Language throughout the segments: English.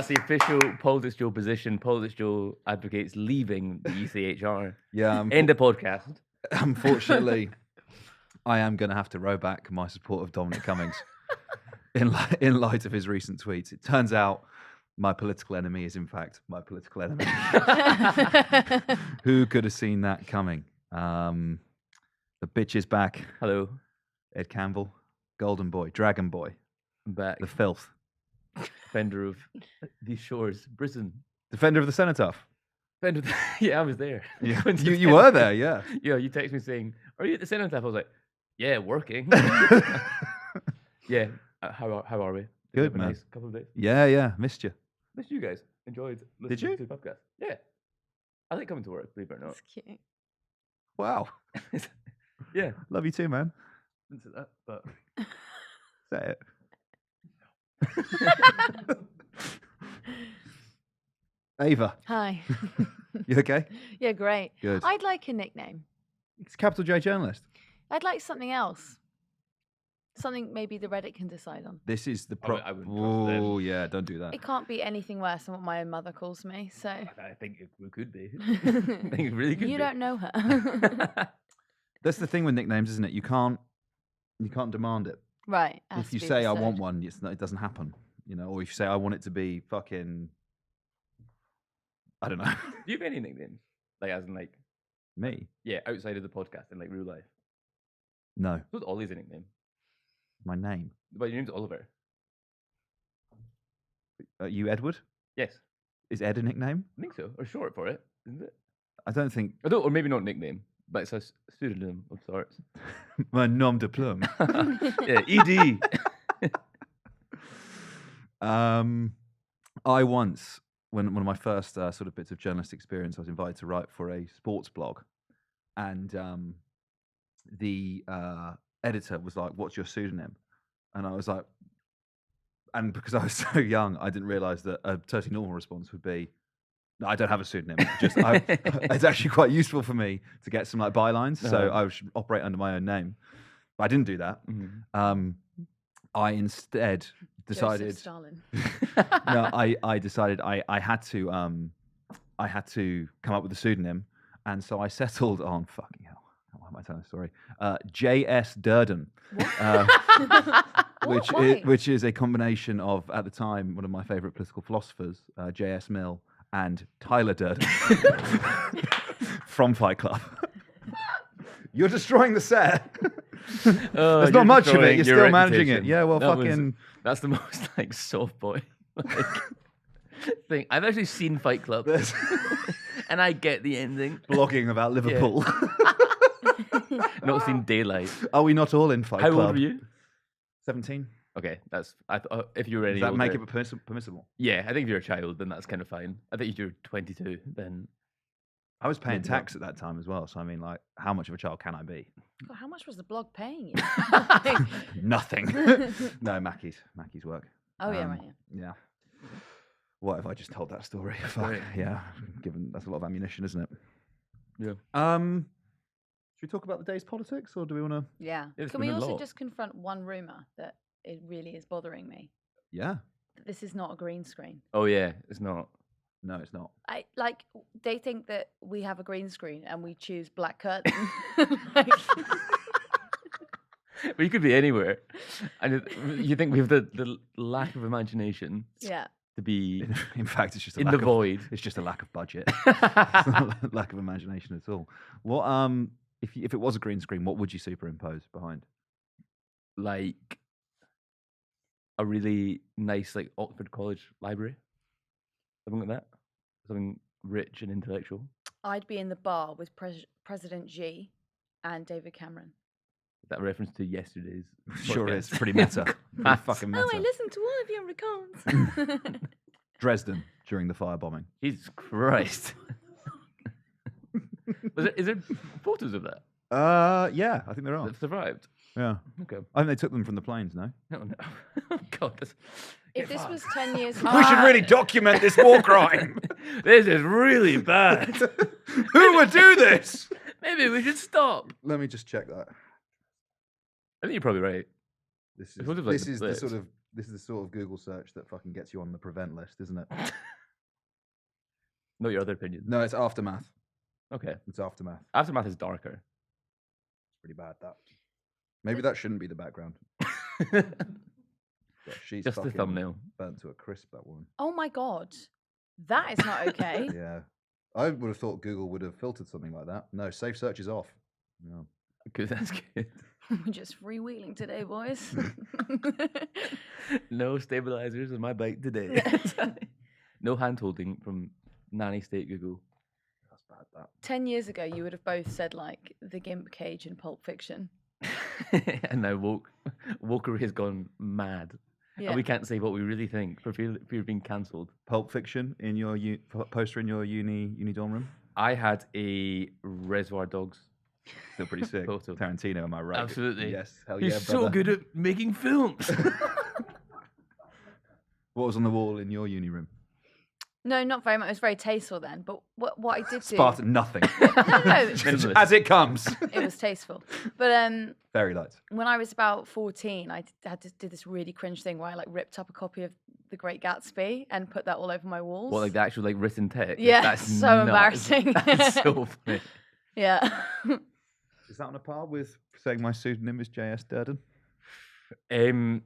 the official PoliticsJOE position. PoliticsJOE advocates leaving the ECHR. Yeah. End the podcast. Unfortunately, I am going to have to row back my support of Dominic Cummings in light of his recent tweets. It turns out my political enemy is, in fact, my political enemy. Who could have seen that coming? The bitch is back. Hello. Ed Campbell, Golden Boy, Dragon Boy, I'm back. the filth. Defender of these shores, Britain. Defender of the Cenotaph. Defender of yeah, I was there. Yeah. You were there, yeah. Yeah, you texted me saying, "Are you at the Cenotaph?" I was like, "Yeah, working." Yeah. How are we? Did you Good, have a man. nice couple of days. Yeah. Missed you. Missed you guys. Enjoyed listening Did you? to the podcast. Yeah. I like coming to work, believe it or not. That's cute. Wow. Yeah. Love you too, man. Didn't say that, but Say it. Ava, Hi. you okay? Yeah, great. Good. I'd like a nickname. It's Capital J Journalist. I'd like something else. Something maybe the Reddit can decide on. This is the I wouldn't trust them. Oh, yeah, don't do that. It can't be anything worse than what my own mother calls me. So I think it could be. I think it really could be. you don't know her. That's the thing with nicknames, isn't it? You can't demand it. Right. it has If to you be say I want absurd. one, it doesn't happen. You know, or if you say I want it to be fucking, I don't know, Do you have any nicknames? Like, as in, like, me. yeah, outside of the podcast and like real life. No, What's Ollie's a nickname? my name. But your name's Oliver. You Edward? Yes, Is Ed a nickname? I think so. Or short for it, isn't it? I don't think I don't, or maybe not nickname, but it's a pseudonym of sorts. my nom de plume. Yeah, ED. I once, when one of my first sort of bits of journalist experience, I was invited to write for a sports blog, and the editor was like, "What's your pseudonym?" And I was like, and because I was so young, I didn't realise that a totally normal response would be, "No, I don't have a pseudonym. It's actually quite useful for me to get some like bylines, so I should operate under my own name." But I didn't do that. Mhm. I instead decided. Joseph Stalin. No, I decided I had to come up with a pseudonym, and so I settled on fucking hell. Why am I telling the story? J.S. Durden, Why? which is a combination of, at the time, one of my favourite political philosophers, J.S. Mill, and Tyler Durden from Fight Club. You're destroying the set. There's not much of it. You're still managing it. Yeah, well, That's the most like soft boy like, thing. I've actually seen Fight Club, and I get the ending. blogging about Liverpool. Not seen Daylight. Are we not all in Fight How Club? old were you? 17. Okay, that's. If you were any Does that make older- it permissible? Yeah, I think if you're a child, then that's kind of fine. I think if you're 22, then I was paying Maybe not. tax at that time as well, so I mean, like, how much of a child can I be? God, how much was the blog paying you? Nothing. No, Mackie's work. Oh yeah, right. Yeah. Yeah. What if I just told that story? Fuck. Right. Yeah. Given that's a lot of ammunition, isn't it? Yeah. Should we talk about the day's politics, or do we want to? Yeah. It's Can been we a also lot. just confront one rumor that it really is bothering me? Yeah. That this is not a green screen. oh yeah, it's not. No, it's not. I like they think that we have a green screen and we choose black curtain. Like, But you could be anywhere, and you think we have the lack of imagination yeah. to be In fact, it's just a in lack the of, void. It's just a lack of budget. It's not a lack of imagination at all. What if it was a green screen, what would you superimpose behind? Like a really nice like Oxford College library, something like that, something rich and intellectual. I'd be in the bar with President G and David Cameron. Is that a reference to yesterday's? Sure podcast? is. Pretty meta. Pretty Class. fucking meta. Oh, I listened to all of your recounts. Dresden during the firebombing. Jesus Christ! Is there photos of that Yeah, I think there are. that survived? Yeah. Okay. I think they took them from the planes, no? No. Oh God. If this was 10 years We should really document this war crime. This is really bad. Who would do this? Maybe we should stop. Let me just check that. I think you're probably right. This It's sort of like this the is the Blitz. sort of This is the sort of Google search that fucking gets you on the prevent list, isn't it? Not your other opinion. No, it's aftermath. Okay. It's aftermath. Aftermath is darker. It's pretty bad, that. Maybe that shouldn't be the background. Yeah, she's Just the fucking thumbnail. burnt to a crisp, that woman. Oh my god, that is not okay. Yeah. I would have thought Google would have filtered something like that. No, safe search is off. No. Good, that's good. We're just freewheeling today, boys. No stabilizers on my bike today. No hand holding from Nanny State Google. That's bad, that. 10 years ago, you would have both said like the Gimp Cage in Pulp Fiction. And now Wokery has gone mad. Yeah. And we can't say what we really think for fear of being cancelled. Pulp Fiction in your poster in your uni dorm room? I had a Reservoir Dogs. Still pretty sick. Photo. Tarantino, am I right? Absolutely. Yes, hell He's yeah, so brother. good at making films. What was on the wall in your uni room? No, not very much. It was very tasteful then. But what I did do... Spartan, nothing. No, Minimalist. As it comes. it was tasteful. But Very light. when I was about 14, I had to do this really cringe thing where I like ripped up a copy of The Great Gatsby and put that all over my walls. What, like the actual like written text? Yeah, That's so nuts. embarrassing. That's so funny. Yeah. Is that on a par with saying my pseudonym is J.S. Durden?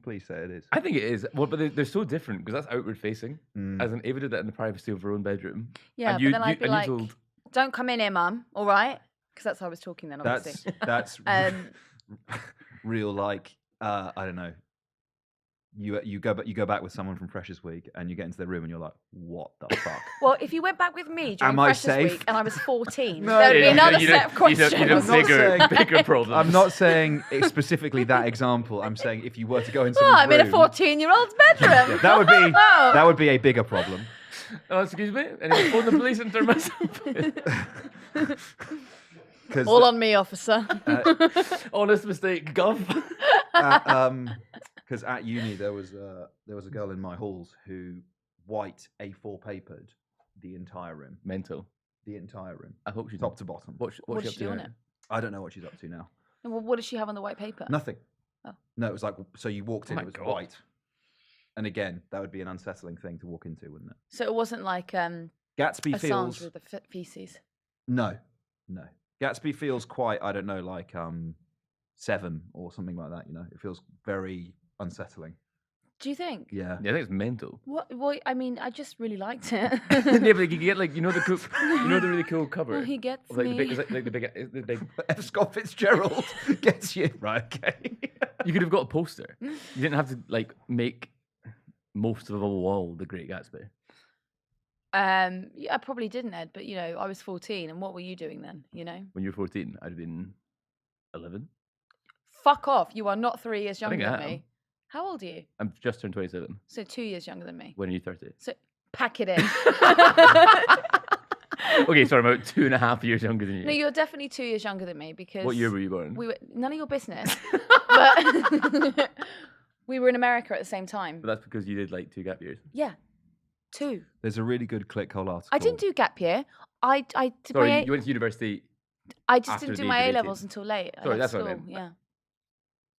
Please say it is. I think it is. Well, but they're so different because that's outward facing. Mm. As in, Ava did that in the privacy of her own bedroom. Yeah, and but you, then I'd be like, told, don't come in here, mum, all right? Because that's how I was talking then, obviously. That's Um, real, like, I don't know. You go back with someone from Freshers Week and you get into their room and you're like, what the fuck? Well, if you went back with me during Am I Freshers safe? Week and I was 14, No, there would be yeah, another you set of don't- you questions. don't- you don't I'm not saying- bigger problems. I'm not saying specifically that example. I'm saying if you were to go in Oh, someone's I'm in a room, 14-year-old's bedroom. yeah, that would be a bigger problem. Oh, excuse me? Anyway, phone the police and turn myself in. Because All on me, officer. Honest mistake, Gov. because at uni there was a girl in my halls who white A4 papered the entire room. Mental. The entire room, I hope she's top to bottom. What's What she does up she do to on now? it? I don't know what she's up to now. Well, what does she have on the white paper? Nothing. Oh. No, it was like, so you walked in, my it was God. white. And again, that would be an unsettling thing to walk into, wouldn't it? So it wasn't like Gatsby Assange feels with the feces. no. Gatsby feels quite, I don't know, like Seven or something like that. You know, it feels very unsettling. Do you think? Yeah. Yeah, I think it's mental. What? Well, I mean, I just really liked it. Yeah, but like, you get like, the cool, the really cool cover. Oh, he gets of, like, me. the big, it's like the big. F. Scott Fitzgerald gets you. Right, okay. You could have got a poster. You didn't have to like make most of a wall the Great Gatsby. Yeah, I probably didn't, Ed. But I was 14, and what were you doing then? When you were 14, I'd have been 11. Fuck off! You are not 3 years I think younger I than me. am. How old are you? I'm just turned 27. So 2 years younger than me. When are you 30? So pack it in. Okay, sorry, I'm about 2.5 years younger than you. No, you're definitely 2 years younger than me because What year were you born? we were none of your business. But we were in America at the same time. But that's because you did like 2 gap years. Yeah, 2. There's a really good ClickHole article. I didn't do gap year. I did Sorry, my you went to university. I just after didn't do the my age A of 18. levels until late. Sorry, I left that's what I school. meant. Yeah,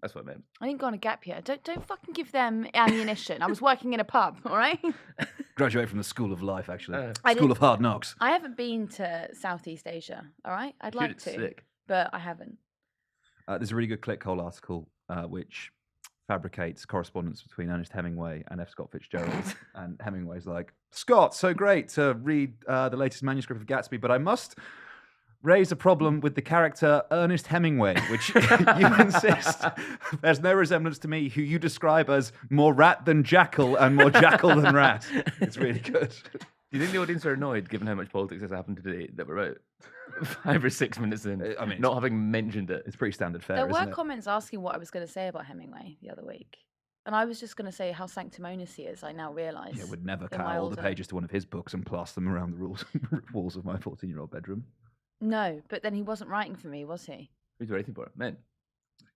That's what I meant. I didn't go on a gap year. Don't fucking give them ammunition. I was working in a pub. All right. Graduate from the School of Life, actually. I School did- of Hard Knocks. I haven't been to Southeast Asia. All right, I'd Dude, like it's to, sick. but I haven't. There's a really good ClickHole article which fabricates correspondence between Ernest Hemingway and F. Scott Fitzgerald. And Hemingway's like, Scott, so great to read the latest manuscript of Gatsby, but I must raise a problem with the character Ernest Hemingway, which you insist there's no resemblance to me, who you describe as more rat than jackal and more jackal than rat. It's really good. Do you think the audience are annoyed, given how much politics has happened today, that we're about 5 or 6 minutes in, I mean, not having mentioned it? It's pretty standard fare, There isn't were it? comments asking what I was going to say about Hemingway the other week, and I was just going to say how sanctimonious he is. I now realise. Yeah, would never in cut my all the older- pages to one of his books and plaster them around the walls of my 14-year-old bedroom. No, but then he wasn't writing for me, was he? Who's writing for it? Men.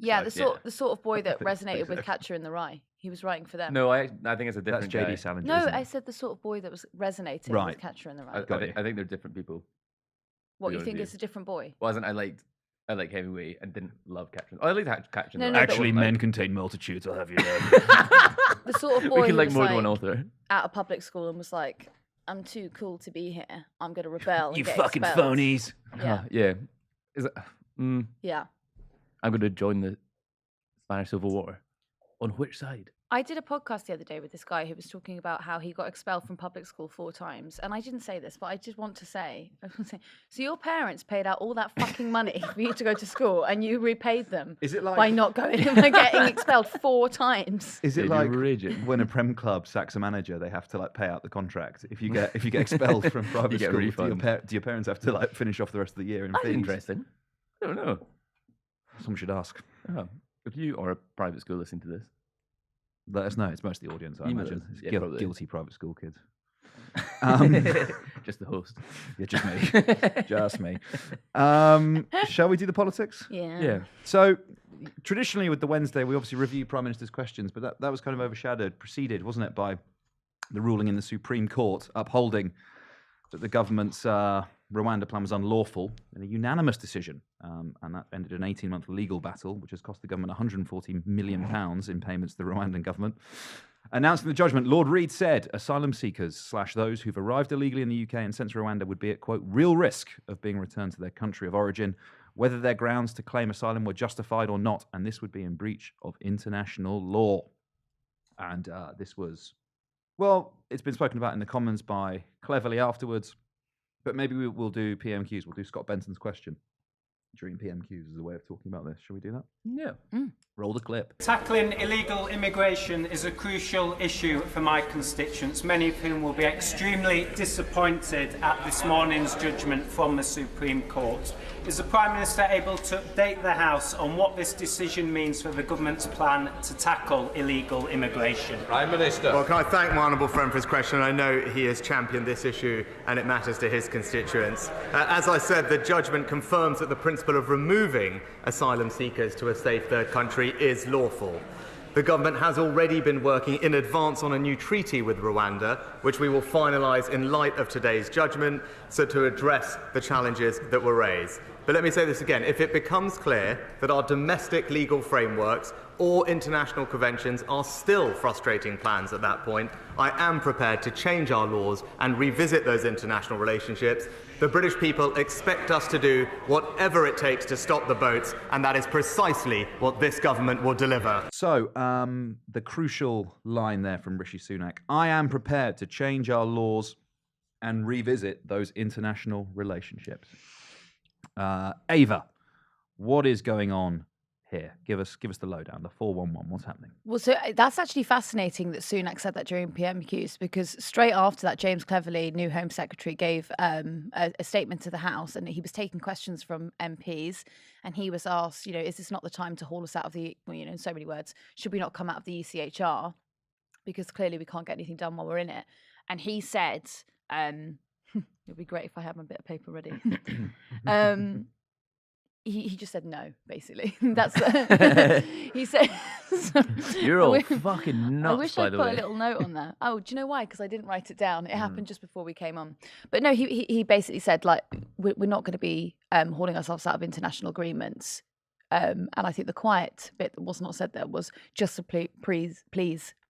Yeah, Close, the sort of boy that think resonated with so. Catcher in the Rye. He was writing for them. No, I think it's a That's different J.D. guy. Salinger. No, isn't I it? said the sort of boy that was resonating Right. with Catcher in the Rye. Got you. I think they're different people. What, to you be think honest it's a different boy? Wasn't I liked Hemingway and didn't love Catcher. Oh, I liked Catcher. No, in no, the Rye, but- but I Actually, wasn't men like- contain multitudes, I'll have you know. The sort of We boy can who like was more like than one author. out of public school and was like, I'm too cool to be here. I'm going to rebel and You get fucking expelled. phonies. Yeah. Yeah. Is it? Yeah. I'm going to join the Spanish Civil War. On which side? I did a podcast the other day with this guy who was talking about how he got expelled from public school 4 times. And I didn't say this, but I just want to say, so your parents paid out all that fucking money for you to go to school and you repaid them Is it like by not going and getting expelled 4 times. Is it Yeah, like you're raging. when a Prem club sacks a manager, they have to like pay out the contract? If you get expelled from private You get a school, refund. do your parents have to like finish off the rest of the year in That's fees? interesting. I don't know. Someone should ask. Oh, if you are a private school listening to this, Let us know. It's most of the audience, I Email imagine. us. It's Yeah, probably. guilty private school kids. just the host. Yeah, just me. Just me. Shall we do the politics? Yeah. Yeah. So, traditionally with the Wednesday, we obviously review Prime Minister's questions, but that was kind of preceded, wasn't it, by the ruling in the Supreme Court upholding that the government's Rwanda plan was unlawful in a unanimous decision. And that ended an 18-month legal battle, which has cost the government £140 million in payments to the Rwandan government. Announcing the judgment, Lord Reid said asylum seekers / those who've arrived illegally in the UK and sent to Rwanda would be at, quote, real risk of being returned to their country of origin, whether their grounds to claim asylum were justified or not, and this would be in breach of international law. And this was, well, it's been spoken about in the Commons by Cleverly afterwards, but maybe we'll do PMQs. We'll do Scott Benson's question during PMQs as a way of talking about this. Shall we do that? Yeah. Roll the clip. Tackling illegal immigration is a crucial issue for my constituents, many of whom will be extremely disappointed at this morning's judgment from the Supreme Court. Is the Prime Minister able to update the House on what this decision means for the government's plan to tackle illegal immigration? Prime Minister. Well, can I thank my honourable friend for his question? I know he has championed this issue and it matters to his constituents. As I said, the judgment confirms that the principle of removing asylum seekers to a safe third country is lawful. The government has already been working in advance on a new treaty with Rwanda, which we will finalise in light of today's judgment, so to address the challenges that were raised. But let me say this again. If it becomes clear that our domestic legal frameworks or international conventions are still frustrating plans at that point, I am prepared to change our laws and revisit those international relationships. The British people expect us to do whatever it takes to stop the boats, and that is precisely what this government will deliver. So, the crucial line there from Rishi Sunak, I am prepared to change our laws and revisit those international relationships. Ava, what is going on here? Give us the lowdown, the 411. What's happening? Well, so that's actually fascinating that Sunak said that during PMQs, because straight after that, James Cleverly, new Home Secretary, gave a statement to the House, and he was taking questions from MPs, and he was asked, is this not the time to haul us out of the, in so many words, should we not come out of the ECHR? Because clearly we can't get anything done while we're in it. And he said, it'd be great if I had my bit of paper ready. He just said no, basically. That's he said. You're all fucking nuts, I wish by I'd the put way. a little note on there. Oh, do you know why? Because I didn't write it down. It happened just before we came on. But no, he basically said, like, we're not going to be hauling ourselves out of international agreements. And I think the quiet bit that was not said there was just to please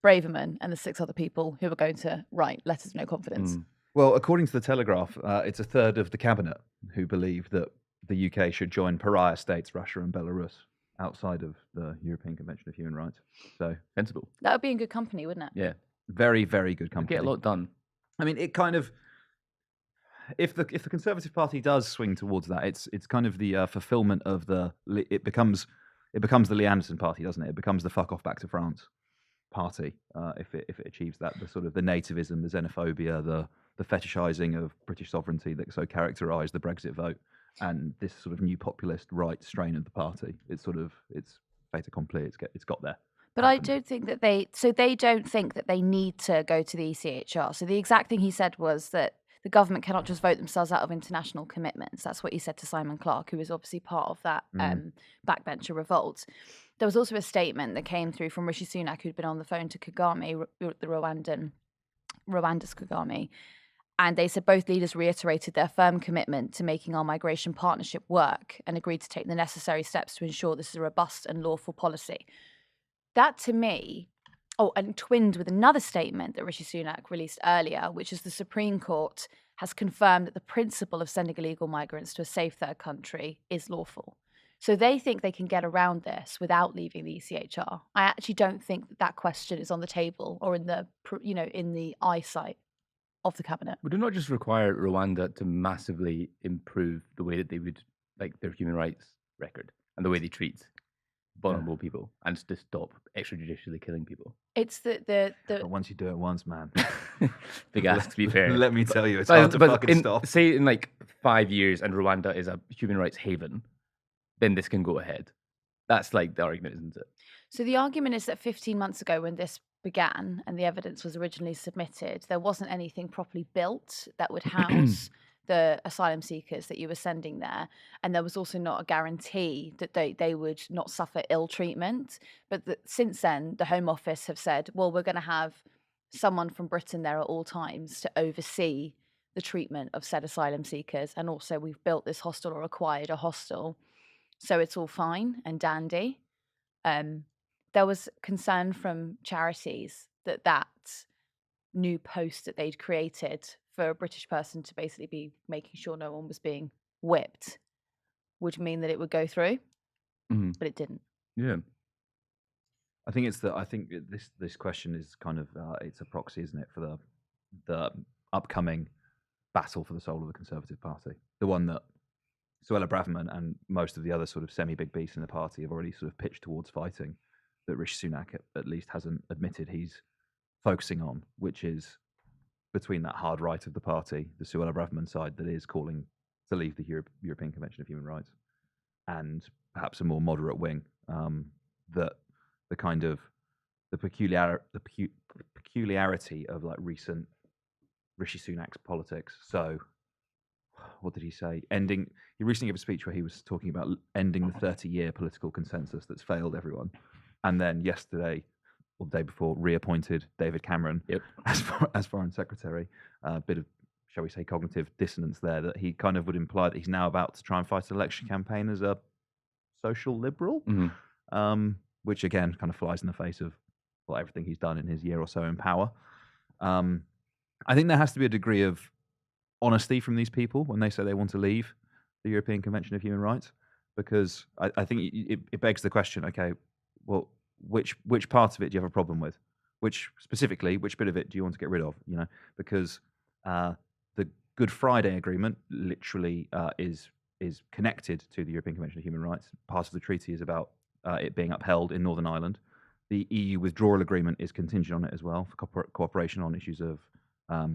Braverman and the 6 other people who were going to write letters of no confidence. Well, according to the Telegraph, it's a third of the cabinet who believe that the UK should join pariah states, Russia and Belarus, outside of the European Convention of Human Rights. So, Sensible. That would be in good company, wouldn't it? Yeah. very, very good company. Get a lot done. I mean, it kind of, if the Conservative Party does swing towards that, it's kind of the fulfilment of it becomes the Lee Anderson Party, doesn't it? It becomes the fuck off back to France party if it achieves that, the sort of the nativism, the xenophobia, the fetishizing of British sovereignty that so characterised the Brexit vote, and this sort of new populist right strain of the party. It's fait accompli. It's got there. But I don't think that they don't think that they need to go to the ECHR. So the exact thing he said was that the government cannot just vote themselves out of international commitments. That's what he said to Simon Clarke, who was obviously part of that backbencher revolt. There was also a statement that came through from Rishi Sunak, who'd been on the phone to Kagame, the Rwanda's Kagame. And they said both leaders reiterated their firm commitment to making our migration partnership work and agreed to take the necessary steps to ensure this is a robust and lawful policy. That, to me, Oh, and twinned with another statement that Rishi Sunak released earlier, which is the Supreme Court has confirmed that the principle of sending illegal migrants to a safe third country is lawful. So they think they can get around this without leaving the ECHR. I actually don't think that question is on the table or in the eyesight of the cabinet. Would it not just require Rwanda to massively improve the way that they would, like, their human rights record and the way they treat vulnerable people, and to stop extrajudicially killing people? It's But once you do it once, man. Big ask, to be fair. Let me tell you, it's hard to fucking stop. Say in like 5 years and Rwanda is a human rights haven, then this can go ahead. That's like the argument, isn't it? So the argument is that 15 months ago, when this began and the evidence was originally submitted, there wasn't anything properly built that would house the asylum seekers that you were sending there. And there was also not a guarantee that they would not suffer ill treatment. But since then, the Home Office have said, well, we're going to have someone from Britain there at all times to oversee the treatment of said asylum seekers. And also we've built this hostel or acquired a hostel. So it's all fine and dandy. There was concern from charities that new post that they'd created for a British person to basically be making sure no one was being whipped would mean that it would go through, but it didn't. Yeah. I think this question is kind of it's a proxy, isn't it, for the upcoming battle for the soul of the Conservative Party, the one that Suella Braverman and most of the other sort of semi-big beasts in the party have already sort of pitched towards fighting, that Rishi Sunak at least hasn't admitted he's focusing on, which is between that hard right of the party, the Suella Braverman side that is calling to leave the European Convention of Human Rights, and perhaps a more moderate wing that the kind of the peculiarity of like recent Rishi Sunak's politics. So, what did he say? He recently gave a speech where he was talking about ending the 30-year political consensus that's failed everyone. And then yesterday, or the day before, reappointed David Cameron as Foreign Secretary. A bit of, shall we say, cognitive dissonance there, that he kind of would imply that he's now about to try and fight an election campaign as a social liberal, which again kind of flies in the face of everything he's done in his year or so in power. I think there has to be a degree of honesty from these people when they say they want to leave the European Convention of Human Rights, because I think it begs the question, okay, well, which part of it do you have a problem with? Which bit of it do you want to get rid of? You know, because the Good Friday Agreement literally is connected to the European Convention of Human Rights. Part of the treaty is about it being upheld in Northern Ireland. The EU withdrawal agreement is contingent on it as well, for cooperation on issues of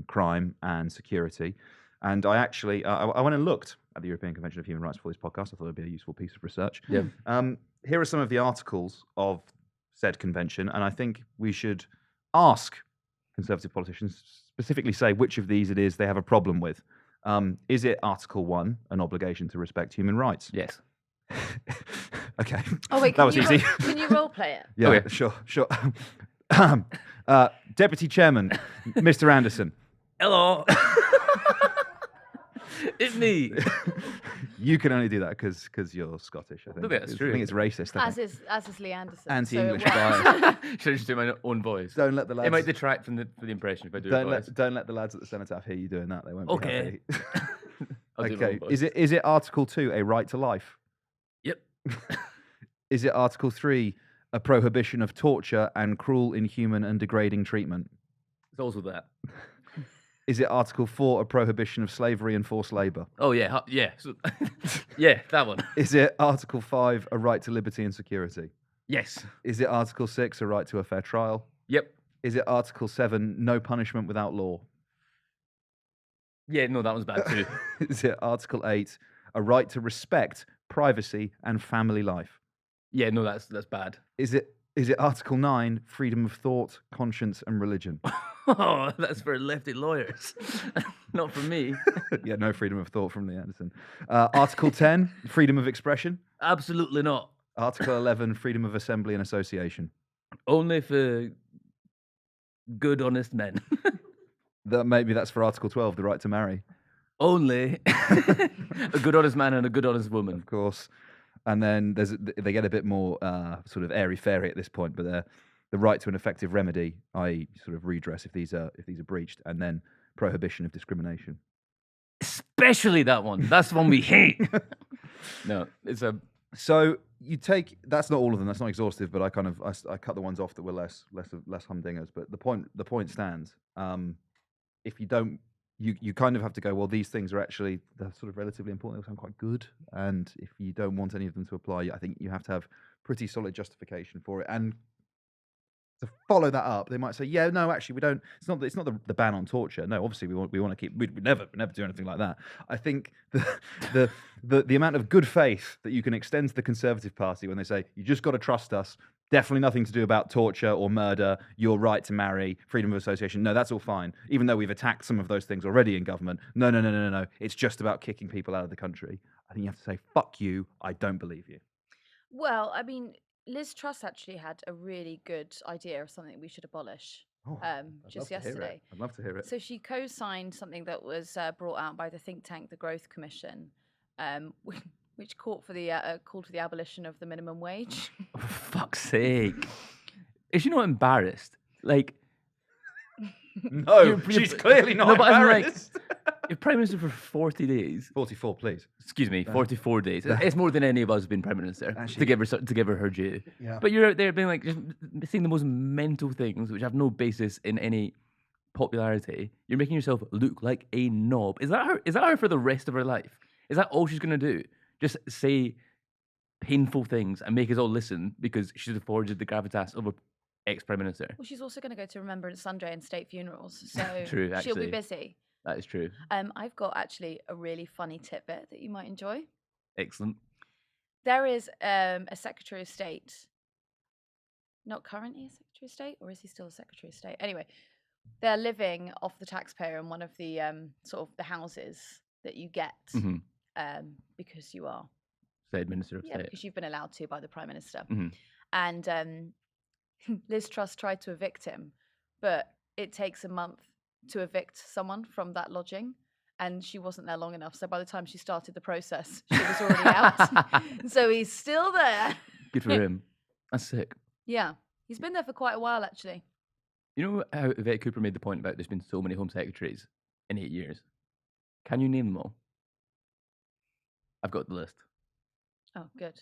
crime and security. And I actually I went and looked at the European Convention of Human Rights for this podcast. I thought it'd be a useful piece of research. Yeah. Here are some of the articles of said convention, and I think we should ask Conservative politicians, specifically say which of these it is they have a problem with. Is it Article 1, an obligation to respect human rights? Yes. Okay. Oh wait, that was easy. Can you role play it? Yeah, Okay. Sure. Deputy Chairman, Mr. Anderson. Hello. It's me. You can only do that because you're Scottish. I think. Okay, that's true. I think it's racist. As is Lee Anderson. Anti-English so it works. bias. Should I just do my own voice? Don't let the lads. It might detract from the impression if I do a voice. Don't let the lads at the cenotaph hear you doing that. They won't be Okay. happy. I'll do my Okay. own voice. Is it Article 2 a right to life? Yep. Is it Article 3 a prohibition of torture and cruel, inhuman, and degrading treatment? It's also that. Is it Article 4 a prohibition of slavery and forced labour? Oh yeah, yeah. So, yeah, that one. Is it Article 5 a right to liberty and security? Yes. Is it Article 6 a right to a fair trial? Yep. Is it Article 7 no punishment without law? Yeah, no, that one's bad too. Is it Article 8 a right to respect privacy and family life? Yeah, no, that's bad. Is it Article 9 freedom of thought, conscience, and religion? Oh, that's for lefty lawyers, not for me. Yeah, no freedom of thought from Lee Anderson. Article 10 freedom of expression. Absolutely not. Article 11 freedom of assembly and association. Only for good, honest men. Maybe that's for Article 12, the right to marry. Only a good, honest man and a good, honest woman. Of course. And then they get a bit more sort of airy-fairy at this point, but the right to an effective remedy, i.e., sort of redress if these are breached, and then prohibition of discrimination. Especially that one. That's the one we hate. No, it's a. So you take, that's not all of them. That's not exhaustive, but I cut the ones off that were less humdingers. But the point stands. If you don't, you kind of have to go, well, these things are actually, they're sort of relatively important. They sound quite good, and if you don't want any of them to apply, I think you have to have pretty solid justification for it. And to follow that up, they might say, yeah, no, actually, we don't. It's not the ban on torture. No, obviously, we want to keep. We never do anything like that. I think the amount of good faith that you can extend to the Conservative Party when they say you just got to trust us. Definitely nothing to do about torture or murder. Your right to marry, freedom of association. No, that's all fine. Even though we've attacked some of those things already in government. No. It's just about kicking people out of the country. I think you have to say, fuck you. I don't believe you. Well, I mean, Liz Truss actually had a really good idea of something we should abolish just yesterday. I'd love to hear it. So she co-signed something that was brought out by the think tank, the Growth Commission, which called for the abolition of the minimum wage. Oh, for fuck's sake! Is she not embarrassed? Like, no, she's clearly not embarrassed. You're Prime Minister for 40 days. 44, please. Excuse me, 44 days. It's more than any of us have been Prime Minister, Actually, to give her her due. Yeah. But you're out there being like, just saying the most mental things which have no basis in any popularity. You're making yourself look like a knob. Is that her for the rest of her life? Is that all she's going to do? Just say painful things and make us all listen because she's afforded the gravitas of a ex-Prime Minister? Well, she's also going to go to Remembrance Sunday and state funerals, so True, she'll be actually. busy. That is true. I've got actually a really funny tidbit that you might enjoy. Excellent. There is a Secretary of State, not currently a Secretary of State, or is he still a Secretary of State? Anyway, they're living off the taxpayer in one of the sort of the houses that you get because you are Said Minister of State. because you've been allowed to by the Prime Minister. Mm-hmm. And Liz Truss tried to evict him, but it takes a month to evict someone from that lodging, and she wasn't there long enough. So by the time she started the process, she was already out. So he's still there. Good for him. That's sick. Yeah, he's been there for quite a while, actually. You know how Yvette Cooper made the point about there's been so many Home Secretaries in 8 years? Can you name them all? I've got the list. Oh, good.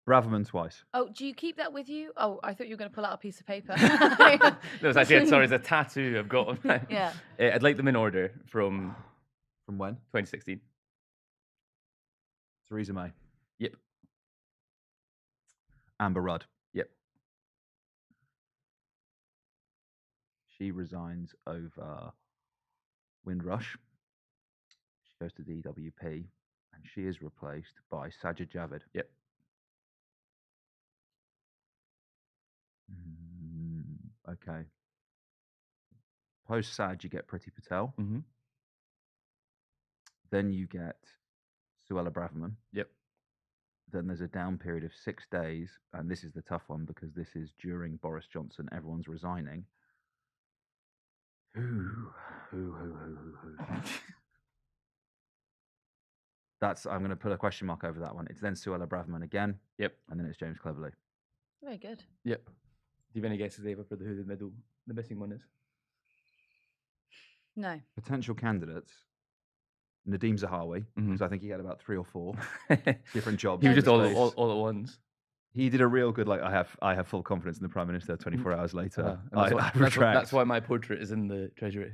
Braverman twice. Oh, do you keep that with you? Oh, I thought you were going to pull out a piece of paper. No, it's actually, sorry, it's a tattoo I've got on mine. Yeah. I'd like them in order from when? 2016. Theresa May. Yep. Amber Rudd. Yep. She resigns over Windrush. She goes to the DWP, and she is replaced by Sajid Javid. Yep. Okay. Post Saj, you get Priti Patel. Mm-hmm. Then you get Suella Braverman. Yep. Then there's a down period of 6 days, and this is the tough one because this is during Boris Johnson. Everyone's resigning. Who? I'm going to put a question mark over that one. It's then Suella Braverman again. Yep. And then it's James Cleverly. Very good. Yep. Do you have any guesses, Ava, for who the missing one is? No. Potential candidates. Nadeem Zahawi, because I think he had about 3 or 4 different jobs. He was in just his place. all at once. He did a real good, like, I have full confidence in the Prime Minister 24 hours later. I retract. That's why my portrait is in the Treasury.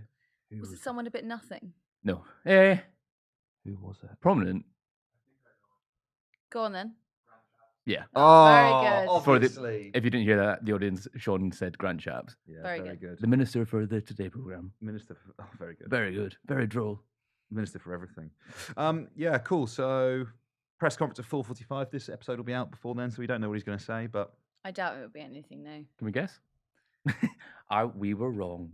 Was it someone a bit nothing? No. Who was it? Prominent. Go on then. Yeah. Oh, Very good. obviously. If you didn't hear that, the audience, Sean said Grant Shapps. Yeah, Very very good. The Minister for the Today programme. Minister for, very good. Very good. Very droll. Minister for everything. Yeah, cool. So, press conference at 4:45. This episode will be out before then, so we don't know what he's going to say, but... I doubt it would be anything new. Can we guess? We were wrong.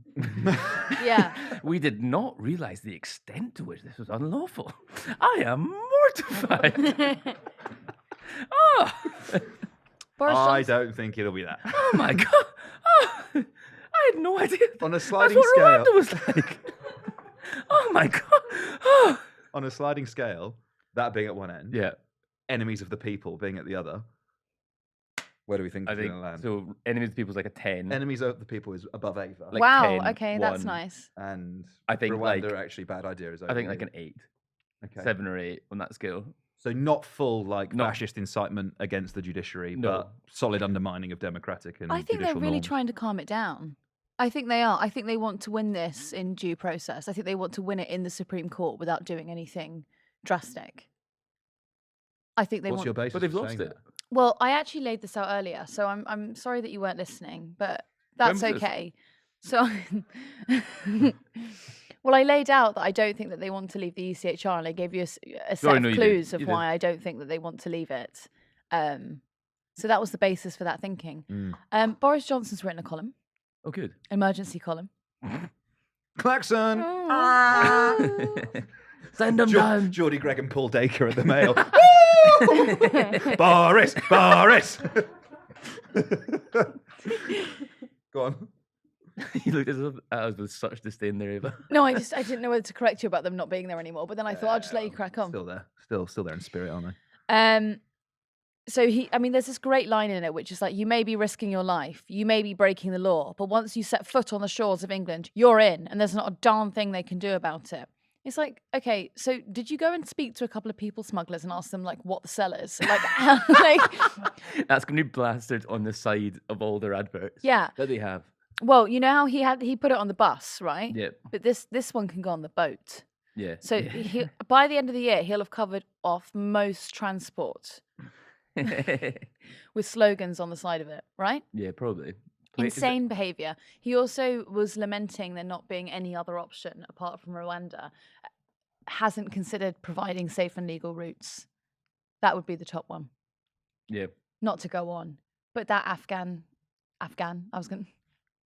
Yeah. We did not realise the extent to which this was unlawful. I am mortified. Oh. Boris I Johnson. don't think it'll be that. Oh my God. Oh, I had no idea. On a sliding That's what scale. Rwanda was like. Oh my God. Oh. On a sliding scale, that being at one end, Yeah. enemies of the people being at the other, Where do we think I it's think going to land? so. Enemies of the people is like a 10. Enemies of the people is above Ava. Like wow. 10, Okay, that's 1. nice. And I think Rwanda, like actually, bad idea is over I think like here. an 8, Okay. 7 or 8 on that scale. So not full like No. fascist incitement against the judiciary, No. but solid undermining of democratic and I think they're judicial really norms. trying to calm it down. I think they are. I think they want to win this in due process. I think they want to win it in the Supreme Court without doing anything drastic. I think they What's want. your basis? But they've for lost saying it. Well, I actually laid this out earlier, so I'm sorry that you weren't listening, but that's When was this? okay. So, well, I laid out that I don't think that they want to leave the ECHR, and I gave you a set Sorry, of no, you did. clues of You did. why I don't think that they want to leave it. So that was the basis for that thinking. Mm. Boris Johnson's written a column, Oh, good. emergency column. Klaxon! Send them down. Geordie Gregg and Paul Dacre at the Mail. Boris! Boris! Go on. You looked at us with such disdain there, Eva. No, I didn't know whether to correct you about them not being there anymore, but then I thought I'll just let you crack on. Still there. Still there in spirit, aren't they? So there's this great line in it, which is like, you may be risking your life, you may be breaking the law, but once you set foot on the shores of England, you're in, and there's not a darn thing they can do about it. It's like, okay, so did you go and speak to a couple of people smugglers and ask them like what the sell is? Like, That's going to be plastered on the side of all their adverts. Yeah. That they have. Well, you know how he put it on the bus, right? Yeah. But this one can go on the boat. Yeah. So by the end of the year, he'll have covered off most transport with slogans on the side of it, right? Yeah, probably. Insane behaviour. He also was lamenting there not being any other option apart from Rwanda. Hasn't considered providing safe and legal routes. That would be the top one. Yeah. Not to go on. But that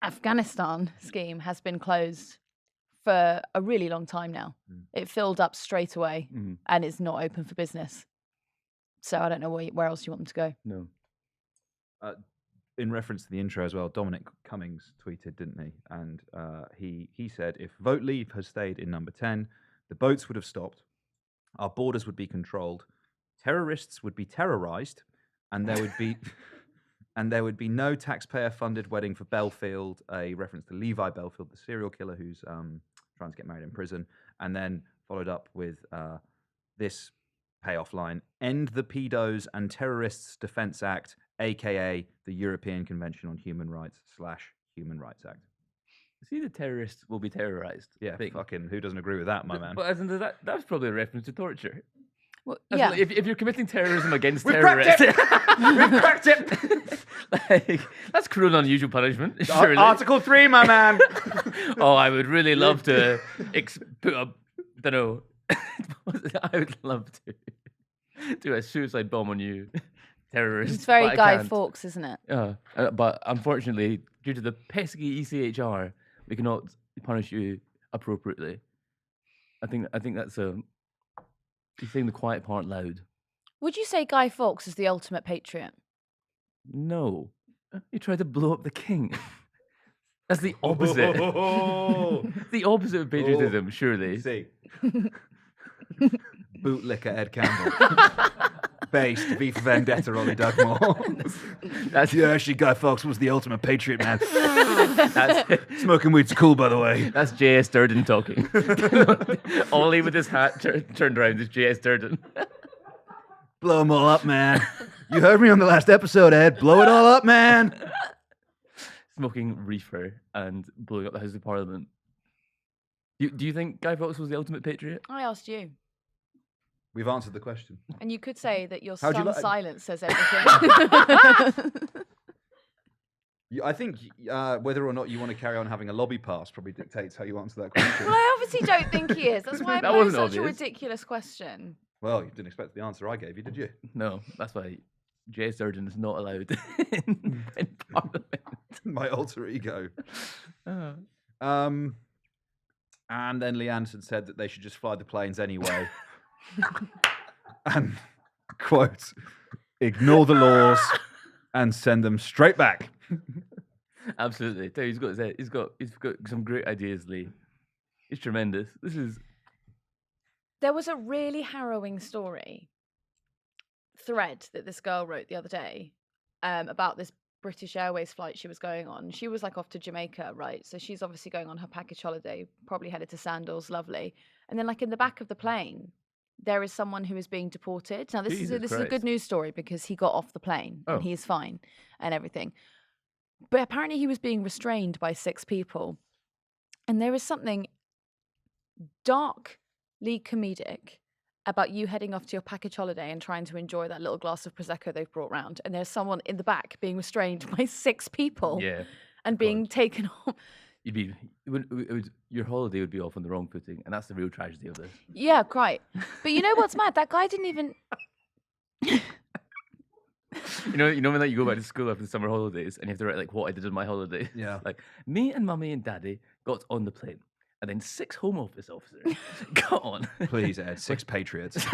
Afghanistan scheme has been closed for a really long time now. It filled up straight away and is not open for business. So I don't know where else you want them to go. No. In reference to the intro as well, Dominic Cummings tweeted, didn't he? And he said, if vote leave has stayed in number 10, the boats would have stopped, our borders would be controlled, terrorists would be terrorized, and there would be no taxpayer-funded wedding for Belfield, a reference to Levi Belfield, the serial killer who's trying to get married in prison, and then followed up with this payoff line, end the Pedos and Terrorists Defence Act, a.k.a. the European Convention on Human Rights / Human Rights Act. See, the terrorists will be terrorized. Yeah, thing. fucking who doesn't agree with that, my man? But as in, that's probably a reference to torture. Well, As in, yeah. like, if you're committing terrorism against We've terrorists, We've cracked it! like, that's cruel and unusual punishment. Surely. Article 3, my man! Oh, I would really love to put a, don't know. I would love to do a suicide bomb on you, terrorist. It's very but I Guy can't. Fawkes, isn't it? But unfortunately, due to the pesky ECHR, we cannot punish you appropriately. I think that's he's saying the quiet part loud. Would you say Guy Fawkes is the ultimate patriot? No, he tried to blow up the king. That's the opposite. The opposite of patriotism, surely. See. Bootlicker Ed Campbell. Based V for Vendetta, Ollie Dugmore. Yeah, actually, Guy Fawkes was the ultimate patriot, man. Smoking weed's cool, by the way. That's J.S. Durden talking. Ollie with his hat turned around is J.S. Durden. Blow them all up, man. You heard me on the last episode, Ed. Blow it all up, man. Smoking reefer and blowing up the House of Parliament. Do you think Guy Fawkes was the ultimate patriot? I asked you. We've answered the question. And you could say that your How'd you son's like- silence says everything. I think whether or not you want to carry on having a lobby pass probably dictates how you answer that question. Well, I obviously don't think he is. That's why I That posed wasn't such a obvious. ridiculous question. Well, you didn't expect the answer I gave you, did you? No, that's why J.S. Durden is not allowed in Parliament. My alter ego. Oh. And then Lee Anderson said that they should just fly the planes anyway. And, quote, ignore the laws and send them straight back. Absolutely. So he's got some great ideas, Lee. He's tremendous. There was a really harrowing thread that this girl wrote the other day about this British Airways flight she was going on. She was like off to Jamaica, right? So she's obviously going on her package holiday, probably headed to Sandals, lovely. And then like in the back of the plane, there is someone who is being deported. Now this is Jesus a good Christ. news story because he got off the plane Oh. and he is fine and everything. But apparently he was being restrained by 6 people. And there is something darkly comedic about you heading off to your package holiday and trying to enjoy that little glass of Prosecco they've brought round. And there's someone in the back being restrained by 6 people Yeah. and being taken off. Your holiday would be off on the wrong footing, and that's the real tragedy of this. Yeah, quite. But you know what's mad? That guy didn't even... You know when like you go back to school after the summer holidays and you have to write like what I did on my holiday. Yeah. Like me and mummy and daddy got on the plane, and then 6 Home Office officers got on. Please, Ed. 6 patriots.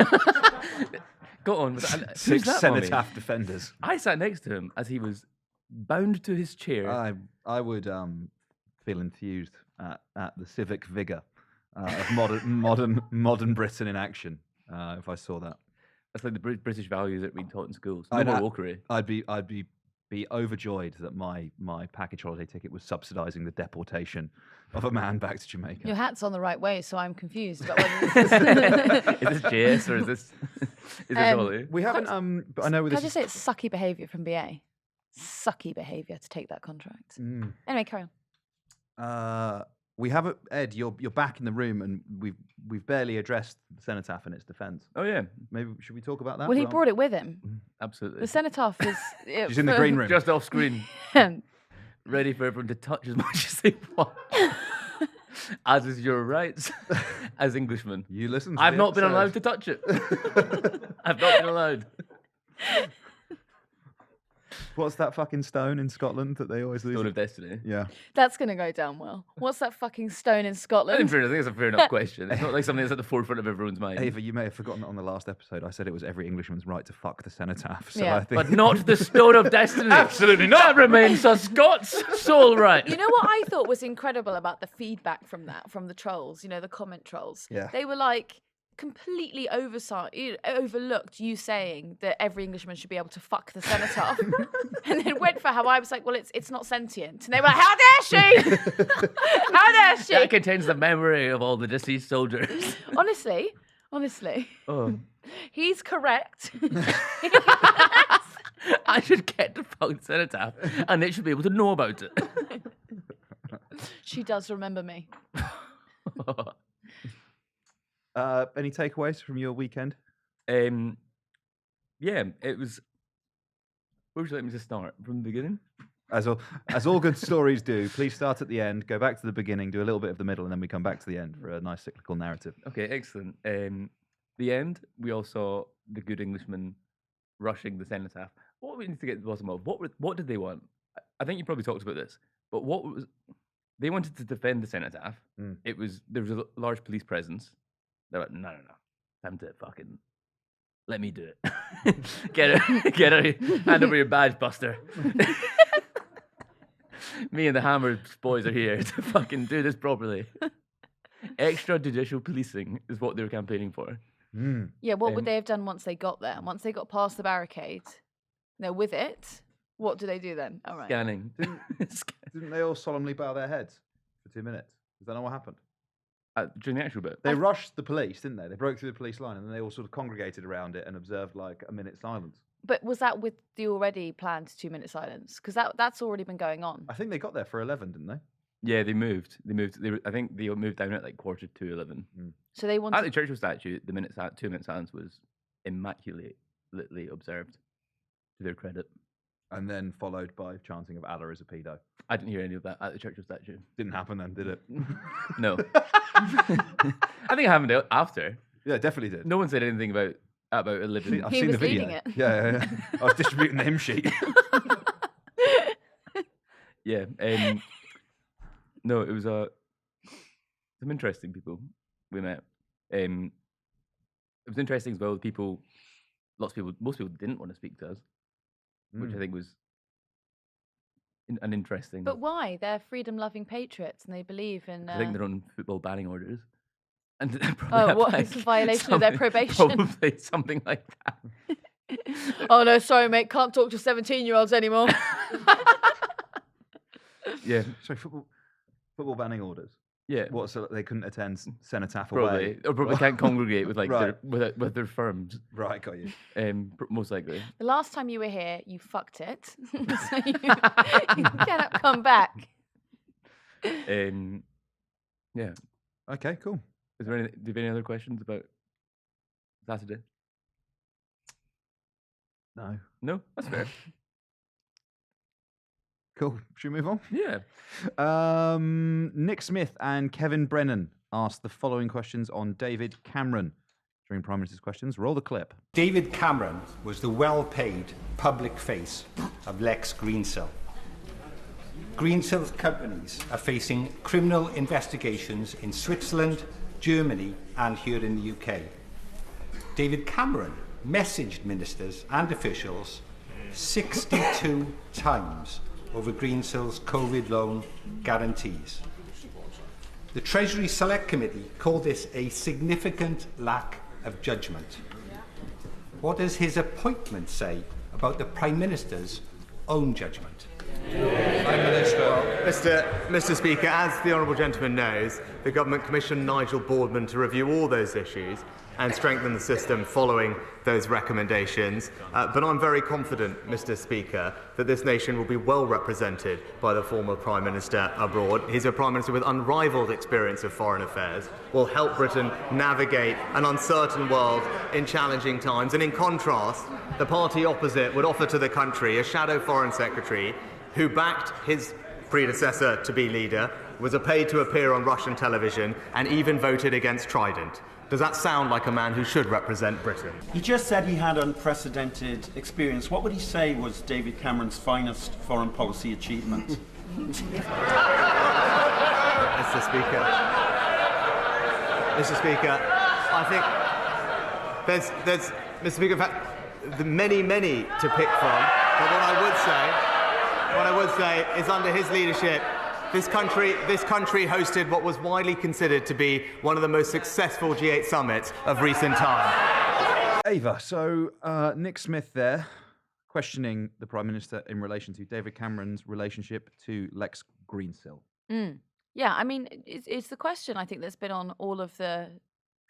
Got on. With, and, who's 6 that, mummy? cenotaph defenders. I sat next to him as he was bound to his chair. I would feel enthused at the civic vigour of modern Britain in action if I saw that. That's like the British values that are being taught in schools. I'd No ha- more wokery. I'd be overjoyed that my package holiday ticket was subsidising the deportation of a man back to Jamaica. Your hat's on the right way, so I'm confused about whether this is... Is this JS or is this Ollie? We haven't. But I know with Can I this. just say it's sucky behaviour from BA? Sucky behaviour to take that contract. Anyway, carry on. We haven't, Ed. You're back in the room, and we've barely addressed the cenotaph in its defence. Oh yeah, Maybe should we talk about that? Well, he Well, brought it with him. absolutely. The cenotaph is... She's in the green room. Just off screen, room. ready for everyone to touch as much as they want. As is your rights as Englishmen. You listen. To I've the not been episode. allowed to touch it. I've not been allowed. What's that fucking stone in Scotland that they always lose? Stone of Destiny. Yeah. That's going to go down well. What's that fucking stone in In Scotland? fairness, I think it's a fair enough question. It's not like something that's at the forefront of everyone's mind. Ava, you may have forgotten that on the last episode I said it was every Englishman's right to fuck the cenotaph. So Yeah. I think But not the Stone of Destiny. Absolutely not. That remains a Scots sole right. You know what I thought was incredible about the feedback from that, from the trolls, you know, the comment trolls? Yeah. They were like completely overlooked you saying that every Englishman should be able to fuck the cenotaph. And then went for how I was like, well, it's not sentient. And they were like, how dare she? How dare she? That contains the memory of all the deceased soldiers. Honestly, Oh. he's correct. I should get to fuck the cenotaph, and they should be able to know about it. She does remember me. any takeaways from your weekend? Yeah, it was. Where would you like me to start? From the beginning? As all good stories do, please start at the end, go back to the beginning, do a little bit of the middle, and then we come back to the end for a nice cyclical narrative. Okay, excellent. The end, we all saw the good Englishman rushing the cenotaph. What we need to get to the bottom of, what did they want? I think you probably talked about this, but what was they wanted to defend the cenotaph. Mm. There was a large police presence. They're like, no, time to fucking let me do it. Get it, hand over your badge, Buster. Me and the Hammer boys are here to fucking do this properly. Extrajudicial policing is what they were campaigning for. Mm. Yeah, what would they have done once they got there? Once they got past the barricade, they're with it. What do they do then? All right. Scanning. Didn't they all solemnly bow their heads for 2 minutes? Is that not what happened? During the actual bit. They rushed the police, didn't they? They broke through the police line and then they all sort of congregated around it and observed like a minute's silence. But was that with the already planned 2-minute silence? Because that's already been going on. I think they got there for 11, didn't they? Yeah, they moved. I think they moved down at like 11:45. So they At wanted. the Churchill statue, the 2-minute silence was immaculately observed, to their credit. And then followed by chanting of Allah is a pedo. I didn't hear any of that at the Churchill statue. Didn't happen then, did it? No. I think it happened after. Yeah, it definitely did. No one said anything about a living. I've He seen was the video. leading it. Yeah. I was distributing the hymn sheet. Yeah. No, it was some interesting people we met. It was interesting as well. Most people didn't want to speak to us, which I think was an interesting. But why? They're freedom-loving patriots, and they believe in. I think they're on football banning orders. And Oh, what? It's a violation of their probation. Probably something like that. Oh no, sorry, mate, can't talk to 17-year-olds anymore. Yeah, Sorry, football banning orders. yeah. What? So they couldn't attend cenotaph Probably, away. or probably can't congregate with like Right. with their firms. Right, got you. Most likely. The last time you were here, you fucked it. So you cannot come back. Yeah. Okay, cool. Is there any? Do you have any other questions about Saturday? No. No, that's fair. Cool. Should we move on? Yeah. Nick Smith and Kevin Brennan asked the following questions on David Cameron during Prime Minister's questions. Roll the clip. David Cameron was the well-paid public face of Lex Greensill. Greensill's companies are facing criminal investigations in Switzerland, Germany and here in the UK. David Cameron messaged ministers and officials 62 times over Greensill's COVID loan guarantees. The Treasury Select Committee called this a significant lack of judgment. What does his appointment say about the Prime Minister's own judgment? Prime Minister. Mr. Speaker, as the honourable gentleman knows, the government commissioned Nigel Boardman to review all those issues and strengthen the system following those recommendations. But I'm very confident, Mr. Speaker, that this nation will be well represented by the former Prime Minister abroad. He's a Prime Minister with unrivalled experience of foreign affairs, will help Britain navigate an uncertain world in challenging times. And in contrast, the party opposite would offer to the country a shadow Foreign Secretary who backed his predecessor to be leader, was paid to appear on Russian television, and even voted against Trident. Does that sound like a man who should represent Britain? He just said he had unprecedented experience. What would he say was David Cameron's finest foreign policy achievement? Mr. Speaker, I think there's Mr. Speaker, in fact, the many to pick from. But what I would say is under his leadership, this country hosted what was widely considered to be one of the most successful G8 summits of recent time. Ava, so Nick Smith there questioning the Prime Minister in relation to David Cameron's relationship to Lex Greensill. Yeah, I mean, it's the question I think that's been on all of the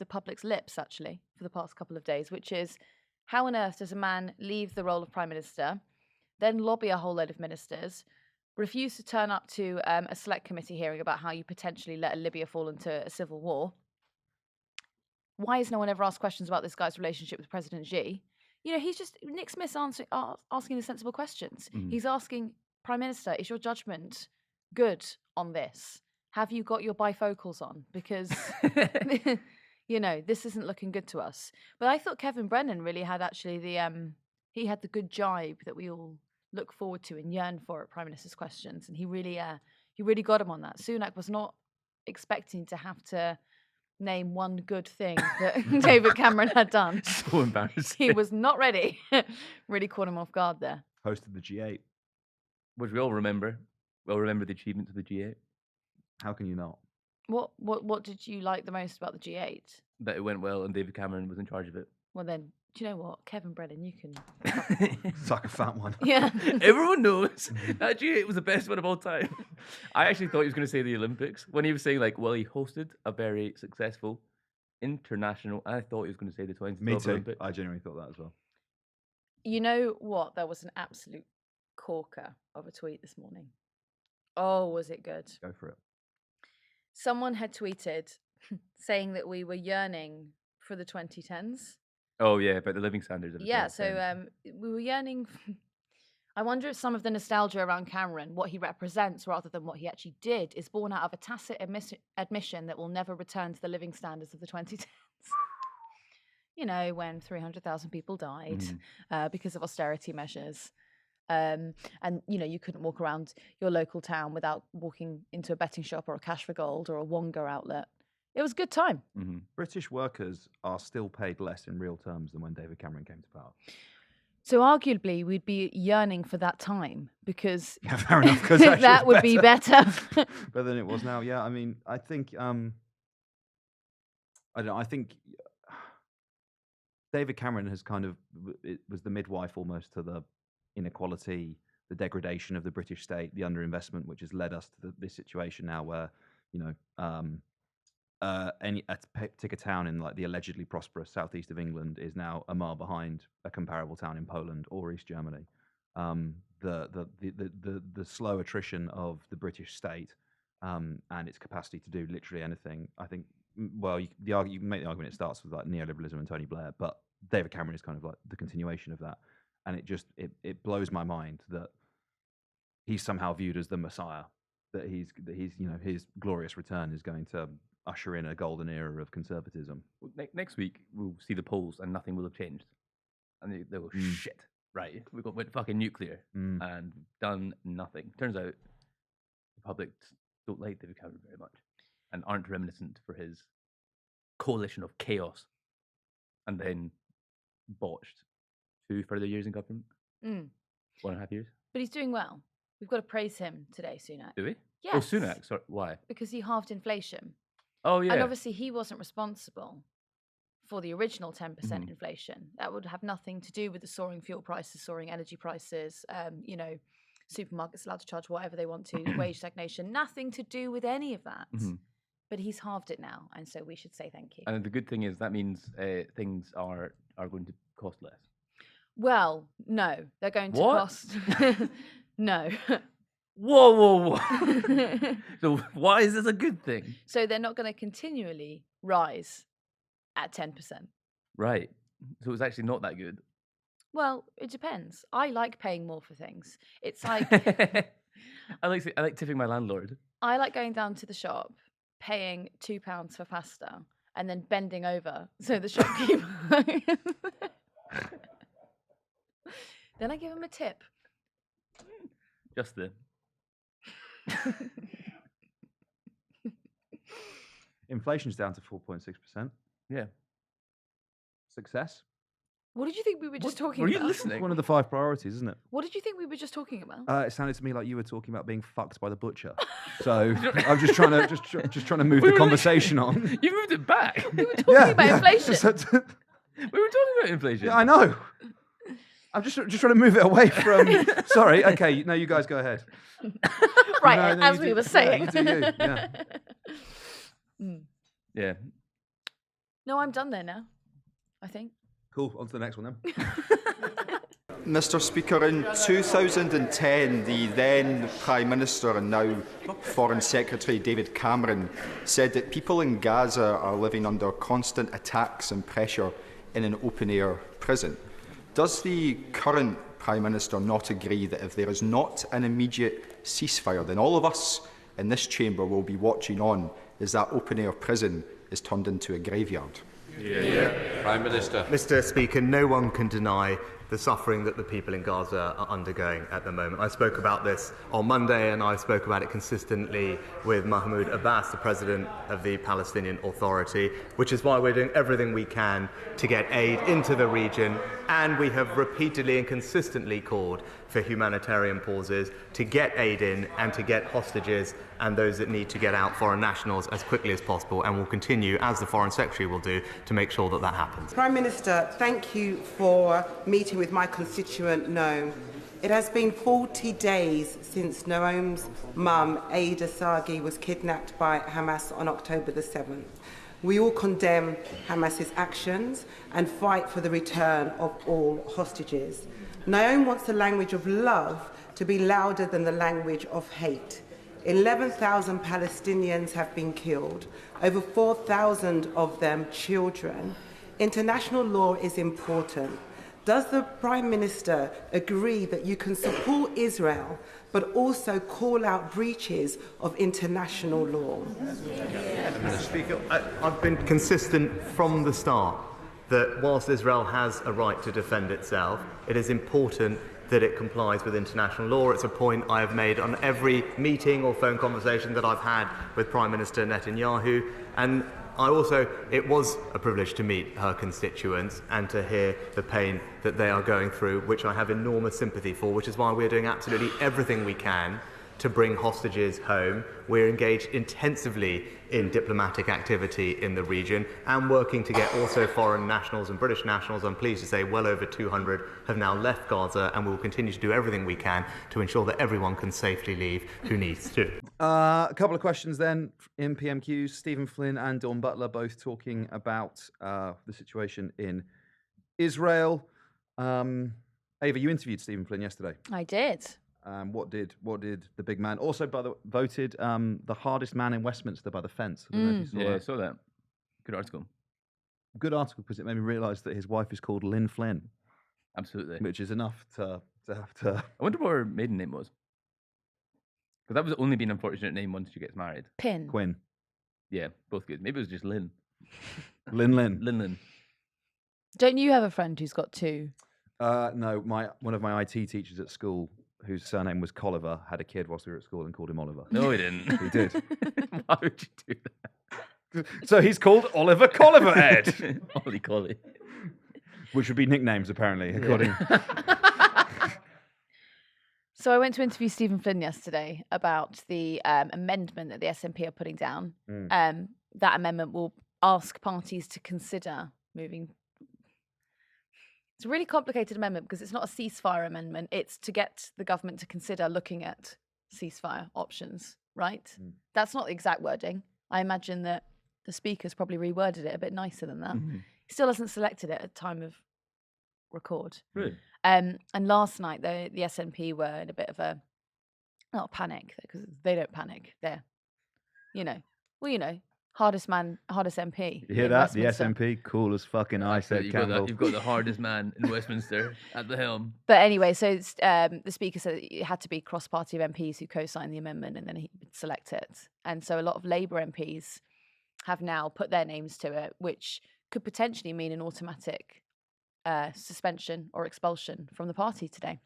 public's lips, actually, for the past couple of days, which is, how on earth does a man leave the role of Prime Minister, then lobby a whole load of ministers, refuse to turn up to a select committee hearing about how you potentially let Libya fall into a civil war? Why has no one ever asked questions about this guy's relationship with President Xi? You know, Nick Smith's asking the sensible questions. He's asking, Prime Minister, is your judgment good on this? Have you got your bifocals on? Because, you know, this isn't looking good to us. But I thought Kevin Brennan really had actually he had the good jibe that we all look forward to and yearn for at Prime Minister's questions, and he really got him on that. Sunak was not expecting to have to name one good thing that David Cameron had done. So embarrassing. He was not ready. Really caught him off guard there. Hosted the G8. Which we all remember. We all remember the achievements of the G8. How can you not? What did you like the most about the G8? That it went well and David Cameron was in charge of it. Well then, do you know what? Kevin Brennan, you can... It's like a fat one. Yeah. Everyone knows that G8 was the best one of all time. I actually thought he was going to say the Olympics. When he was saying, like, well, he hosted a very successful international... I thought he was going to say the 2012 Me too. Olympics. I genuinely thought that as well. You know what? There was an absolute corker of a tweet this morning. Oh, was it good? Go for it. Someone had tweeted saying that we were yearning for the 2010s. Oh, yeah, about the living standards of the Yeah, 2010s. so we were yearning. I wonder if some of the nostalgia around Cameron, what he represents rather than what he actually did, is born out of a tacit admission that we'll never return to the living standards of the 2010s. You know, when 300,000 people died because of austerity measures. And, you know, you couldn't walk around your local town without walking into a betting shop or a Cash for Gold or a Wonga outlet. It was a good time. British workers are still paid less in real terms than when David Cameron came to power. So arguably, we'd be yearning for that time because Yeah, fair enough. 'Cause that would be better. Better than it was now. Yeah, I mean, I think I don't know. I think David Cameron has kind of it was the midwife almost to the inequality, the degradation of the British state, the underinvestment, which has led us to this situation now where, a particular town in like the allegedly prosperous southeast of England is now a mile behind a comparable town in Poland or East Germany. The slow attrition of the British state and its capacity to do literally anything, I think. Well, you can make the argument it starts with like neoliberalism and Tony Blair, but David Cameron is kind of like the continuation of that, and it blows my mind that he's somehow viewed as the Messiah, that he's his glorious return is going to usher in a golden era of conservatism. Well, next week we'll see the polls and nothing will have changed, and they go shit. Right, went fucking nuclear and done nothing. Turns out the public don't like David Cameron very much and aren't reminiscent for his coalition of chaos and then botched 2 further years in government. 1.5 years. But he's doing well. We've got to praise him today, Sunak. Do we? Yes. Oh, Sunak. Sorry, why? Because he halved inflation. Oh, yeah. And obviously he wasn't responsible for the original 10% inflation. That would have nothing to do with the soaring fuel prices, soaring energy prices, supermarkets allowed to charge whatever they want to, wage stagnation, nothing to do with any of that. But he's halved it now, and so we should say thank you. And the good thing is that means things are going to cost less. Well, no, they're going to cost... No. Whoa. So why is this a good thing? So they're not going to continually rise at 10%. Right. So it's actually not that good. Well, it depends. I like paying more for things. It's like... I like tipping my landlord. I like going down to the shop, paying £2 for pasta, and then bending over so the shopkeeper... Then I give him a tip. Just the... Inflation's down to 4.6%. Yeah. Success. What did you think we were just talking about? about? Were you listening? One of the 5 priorities, isn't it? What did you think we were just talking about? It sounded to me like you were talking about being fucked by the butcher. So I'm just trying to move the conversation on. You moved it back. We were talking about inflation. We were talking about inflation. Yeah, I know. I'm just trying to move it away from... Sorry, okay, no, you guys go ahead. Right, no, as we were saying. Yeah, you do you, yeah. Yeah. No, I'm done there now, I think. Cool, on to the next one then. Mr. Speaker, in 2010, the then Prime Minister and now Foreign Secretary David Cameron said that people in Gaza are living under constant attacks and pressure in an open-air prison. Does the current Prime Minister not agree that if there is not an immediate ceasefire, then all of us in this chamber will be watching on as that open-air prison is turned into a graveyard? Prime Minister. Mr. Speaker, no one can deny the suffering that the people in Gaza are undergoing at the moment. I spoke about this on Monday, and I spoke about it consistently with Mahmoud Abbas, the president of the Palestinian Authority, which is why we're doing everything we can to get aid into the region, and we have repeatedly and consistently called for humanitarian pauses to get aid in and to get hostages and those that need to get out, foreign nationals, as quickly as possible, and will continue, as the Foreign Secretary will do, to make sure that that happens. Prime Minister, thank you for meeting with my constituent Noam. It has been 40 days since Noam's mum, Aida Sagi, was kidnapped by Hamas on October the 7th. We all condemn Hamas's actions and fight for the return of all hostages. Noam wants the language of love to be louder than the language of hate. 11,000 Palestinians have been killed, over 4,000 of them children. International law is important. Does the Prime Minister agree that you can support Israel but also call out breaches of international law? Mr. Speaker, I've been consistent from the start that whilst Israel has a right to defend itself, it is important that it complies with international law. It's a point I have made on every meeting or phone conversation that I've had with Prime Minister Netanyahu. And it was a privilege to meet her constituents and to hear the pain that they are going through, which I have enormous sympathy for, which is why we're doing absolutely everything we can to bring hostages home. We're engaged intensively in diplomatic activity in the region and working to get also foreign nationals and British nationals. I'm pleased to say well over 200 have now left Gaza, and we will continue to do everything we can to ensure that everyone can safely leave who needs to. A couple of questions then in PMQs. Stephen Flynn and Dawn Butler both talking about the situation in Israel. Ava, you interviewed Stephen Flynn yesterday. I did. What did the big man also voted the hardest man in Westminster by the fence? I don't know if you saw Yeah, I that. saw that. Good article. Good article because it made me realise that his wife is called Lynn Flynn, Absolutely. which is enough to have to. I wonder what her maiden name was. Because that was only been an unfortunate name once she gets married. Pin. Quinn. Yeah, both good. Maybe it was just Lynn. Lynn. Lynn. Don't you have a friend who's got two? No, one of my IT teachers at school, whose surname was Colliver, had a kid whilst we were at school and called him Oliver. No, he didn't. He did. Why would you do that? So he's called Oliver Colliver, Ed. Ollie Collie. Which would be nicknames, apparently, according. So I went to interview Stephen Flynn yesterday about the amendment that the SNP are putting down. That amendment will ask parties to consider moving. It's a really complicated amendment because it's not a ceasefire amendment. It's to get the government to consider looking at ceasefire options, right? That's not the exact wording. I imagine that the speaker's probably reworded it a bit nicer than that. He still hasn't selected it at time of record. Really? And last night, the SNP were in a bit of not panic, because they don't panic. They're, hardest MP. You hear in that? The Westminster. SNP, cool as fucking ice, said Campbell. You've got the hardest man in Westminster at the helm. But anyway, so the speaker said it had to be cross-party of MPs who co-signed the amendment, and then he would select it. And so a lot of Labour MPs have now put their names to it, which could potentially mean an automatic suspension or expulsion from the party today.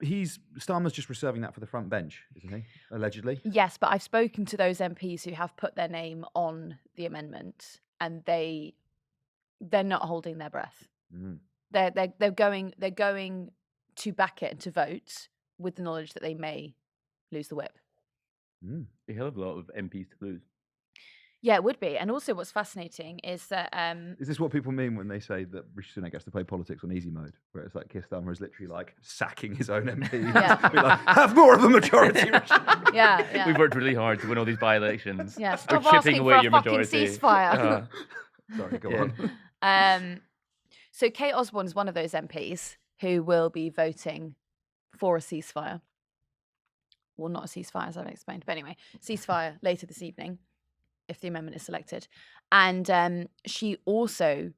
Starmer's just reserving that for the front bench, isn't he? Allegedly. Yes, but I've spoken to those MPs who have put their name on the amendment, and they're not holding their breath. They're going to back it and to vote with the knowledge that they may lose the whip. A hell of a lot of MPs to lose. Yeah, it would be. And also what's fascinating is that... Is this what people mean when they say that Rishi Sunak has to play politics on easy mode? Where it's like Keir Starmer is literally like sacking his own MP. Yeah. Be like, have more of a majority. yeah. We've worked really hard to win all these by-elections. Yeah, We're stop chipping asking away for a your fucking majority. ceasefire. Sorry, go on. So Kate Osborne is one of those MPs who will be voting for a ceasefire. Well, not a ceasefire, as I've explained. But anyway, ceasefire later this evening, if the amendment is selected. And she also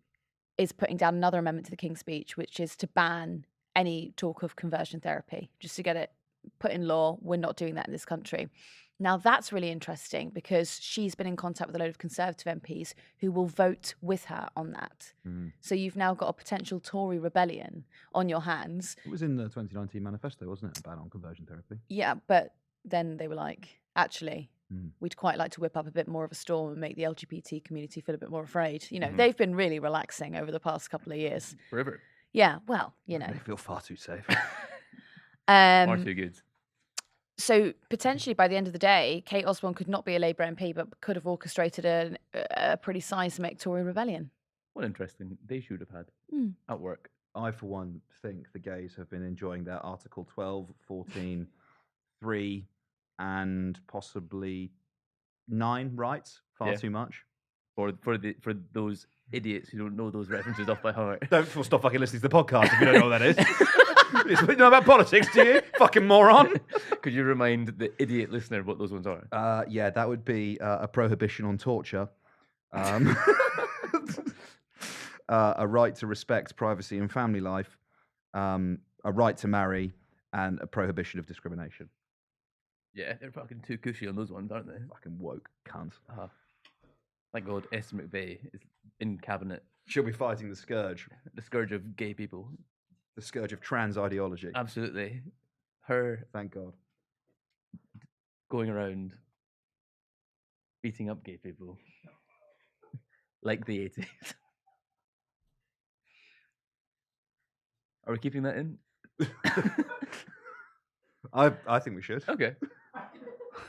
is putting down another amendment to the King's Speech, which is to ban any talk of conversion therapy, just to get it put in law. We're not doing that in this country. Now, that's really interesting because she's been in contact with a load of Conservative MPs who will vote with her on that. So you've now got a potential Tory rebellion on your hands. It was in the 2019 manifesto, wasn't it? A ban on conversion therapy. Yeah, but then they were like, actually, we'd quite like to whip up a bit more of a storm and make the LGBT community feel a bit more afraid. They've been really relaxing over the past couple of years. Forever. Yeah, well, They feel far too safe. Far too good. So potentially by the end of the day, Kate Osborne could not be a Labour MP, but could have orchestrated a pretty seismic Tory rebellion. What interesting they should have had at work. I, for one, think the gays have been enjoying their Article 12, 14, 3, and possibly 9 rights far too much. For those idiots who don't know those references off by heart. Don't stop fucking listening to the podcast if you don't know what that is. You know about politics, do you? Fucking moron. Could you remind the idiot listener what those ones are? Yeah, that would be a prohibition on torture, a right to respect privacy and family life, a right to marry, and a prohibition of discrimination. Yeah, they're fucking too cushy on those ones, aren't they? Fucking woke cunt. Thank God Esther McVeigh is in cabinet. She'll be fighting the scourge. The scourge of gay people. The scourge of trans ideology. Absolutely. Her, thank God, going around beating up gay people like the 80s. Are we keeping that in? I think we should. Okay.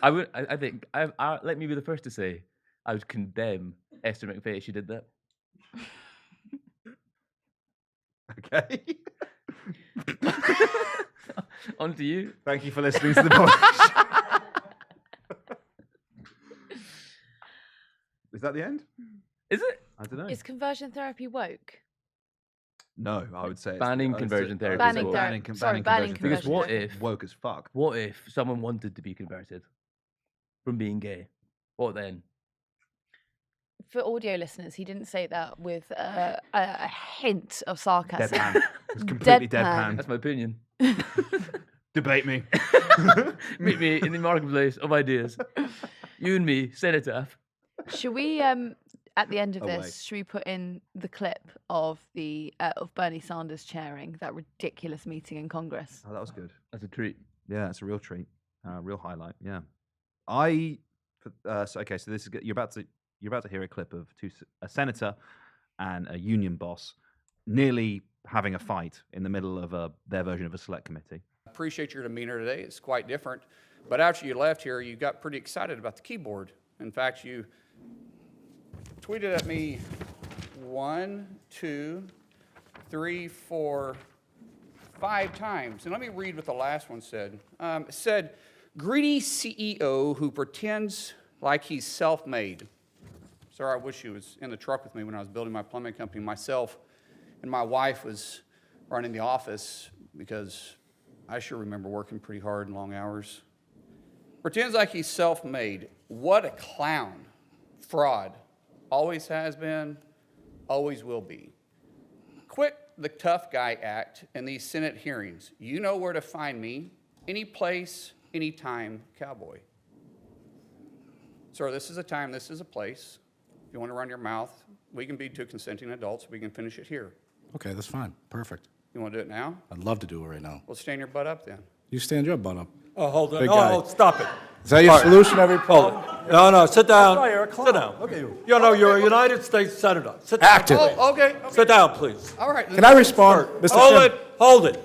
I think. Let me be the first to say, I would condemn Esther McVeigh if she did that. Okay. On to you. Thank you for listening to the podcast. Is that the end? Is it? I don't know. Is conversion therapy woke? No, I would say it's Banning I'd say- conversion therapy. Banning is therapy. woke. Sorry, banning conversion Because conversion what therapy. if woke as fuck. What if someone wanted to be converted from being gay? What then? For audio listeners, he didn't say that with a hint of sarcasm. Deadpan. It's completely Deadpan. deadpan. That's my opinion. Debate me. Meet me in the marketplace of ideas. You and me, cenotaph. Should we, at the end of Away. this, should we put in the clip of the of Bernie Sanders chairing that ridiculous meeting in Congress? Oh, that was good. That's a treat. Yeah, it's a real treat. Real highlight. Yeah. So this is you're about to hear a clip of a senator and a union boss nearly having a fight in the middle of their version of a select committee. Appreciate your demeanor today. It's quite different. But after you left here, you got pretty excited about the keyboard. In fact, you tweeted at me 1, 2, 3, 4, 5 times. And let me read what the last one said. It said, greedy CEO who pretends like he's self-made. Sir, I wish he was in the truck with me when I was building my plumbing company myself, and my wife was running the office, because I sure remember working pretty hard and long hours. Pretends like he's self-made. What a clown. Fraud. Always has been, always will be. Quit the tough guy act in these Senate hearings. You know where to find me. Any place, any time, cowboy. Sir, this is a time, this is a place. If you want to run your mouth, we can be two consenting adults. We can finish it here. Okay, that's fine. Perfect. You want to do it now? I'd love to do it right now. Well, stand your butt up then. You stand your butt up. Oh, hold on. Big No, guy. no, stop it. Is that your solution every Hold it. No, sit down. Eric, Sit down. Look at you. You know, you're a United States Senator. Sit down. Active. Oh, okay. Sit down, please. All right. Can I respond, Mr. Hold Chairman? it. Hold it.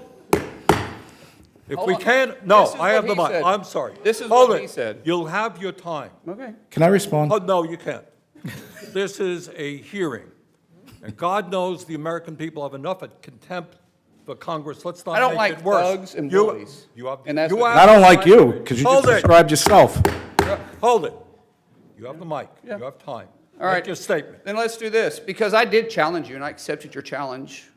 If Hold we on. can't, no, This is I have what the he mic. said. I'm sorry. This is Hold what it. he said. You'll have your time. Okay. Can I respond? Oh, no, you can't. This is a hearing. And God knows the American people have enough of contempt for Congress. Let's not I don't make like it worse. thugs and bullies. You have, And that's you what- have I don't the like mic. you, because you Hold just it. described yourself. Hold it. You have the mic. Yeah. You have time. All right. Make your statement. Then let's do this, because I did challenge you and I accepted your challenge,